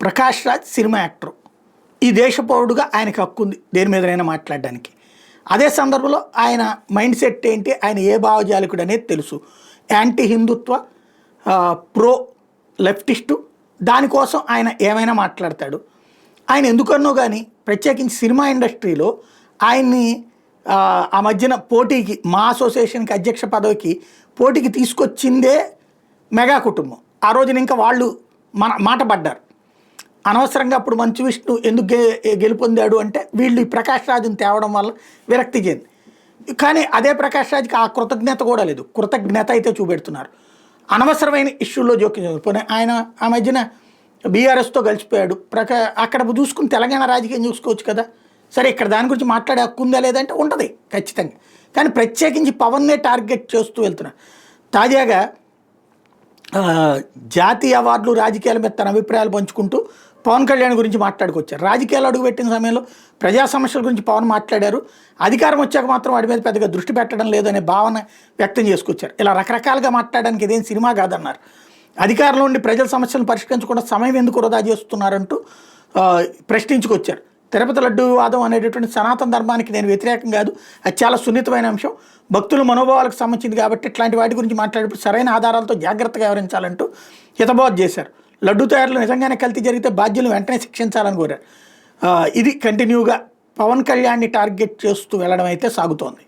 Prakash Raj cinema actor, ఈ దేశ పౌరుడుగా ఆయనకు హక్కు ఉంది దేని మీదనైనా మాట్లాడడానికి. అదే సందర్భంలో ఆయన మైండ్ సెట్ ఏంటి, ఆయన ఏ భావజాలికుడు అనేది తెలుసు. యాంటీ హిందుత్వ, ప్రో లెఫ్టిస్టు, దానికోసం ఆయన ఏమైనా మాట్లాడతాడు. ఆయన ఎందుకన్నో కానీ ప్రత్యేకించి సినిమా ఇండస్ట్రీలో ఆయన్ని ఆ మధ్యన పోటీకి, మా అసోసియేషన్కి అధ్యక్ష పదవికి పోటీకి తీసుకొచ్చిందే మెగా కుటుంబం. ఆ రోజున ఇంకా వాళ్ళు మాట పడ్డారు. అనవసరంగా అప్పుడు మంచు విష్ణు ఎందుకు గెలుపొందాడు అంటే వీళ్ళు ఈ ప్రకాష్ రాజుని తేవడం వల్ల విరక్తి చెంది. కానీ అదే ప్రకాష్ రాజుకి ఆ కృతజ్ఞత కూడా లేదు. కృతజ్ఞత అయితే చూపెడుతున్నారు. అనవసరమైన ఇష్యూల్లో జోక్యం. పోనీ ఆయన ఆ మధ్యన బీఆర్ఎస్తో కలిసిపోయాడు. అక్కడ చూసుకుని తెలంగాణ రాజకీయం చూసుకోవచ్చు కదా. సరే, ఇక్కడ దాని గురించి మాట్లాడే హక్కు ఉందా లేదంటే ఉంటుంది ఖచ్చితంగా. కానీ ప్రత్యేకించి పవన్నే టార్గెట్ చేస్తూ వెళ్తున్నారు. తాజాగా జాతీయ అవార్డులు, రాజకీయాల మీద తన అభిప్రాయాలు పంచుకుంటూ పవన్ కళ్యాణ్ గురించి మాట్లాడుకొచ్చారు. రాజకీయాలు అడుగుపెట్టిన సమయంలో ప్రజా సమస్యల గురించి పవన్ మాట్లాడారు. అధికారం వచ్చాక మాత్రం వాటి మీద పెద్దగా దృష్టి పెట్టడం లేదనే భావన వ్యక్తం చేసుకొచ్చారు. ఇలా రకరకాలుగా మాట్లాడడానికి ఇదేం సినిమా కాదన్నారు. అధికారంలో ఉండి ప్రజల సమస్యలను పరిష్కరించకుండా సమయం ఎందుకు వృధా చేస్తున్నారంటూ ప్రశ్నించుకొచ్చారు. తిరుపతి లడ్డు వివాదం అనేటటువంటి సనాతన ధర్మానికి నేను వ్యతిరేకం కాదు, అది చాలా సున్నితమైన అంశం, భక్తుల మనోభావాలకు సంబంధించింది కాబట్టి ఇట్లాంటి వాటి గురించి మాట్లాడేప్పుడు సరైన ఆధారాలతో జాగ్రత్తగా వివరించాలంటూ హితబోధ చేశారు. లడ్డు తయారీలో నిజంగానే కల్తీ జరిగితే బాధ్యులను వెంటనే శిక్షించాలని కోరారు. ఇది కంటిన్యూగా పవన్ కళ్యాణ్ని టార్గెట్ చేస్తూ వెళ్ళడం అయితే సాగుతోంది.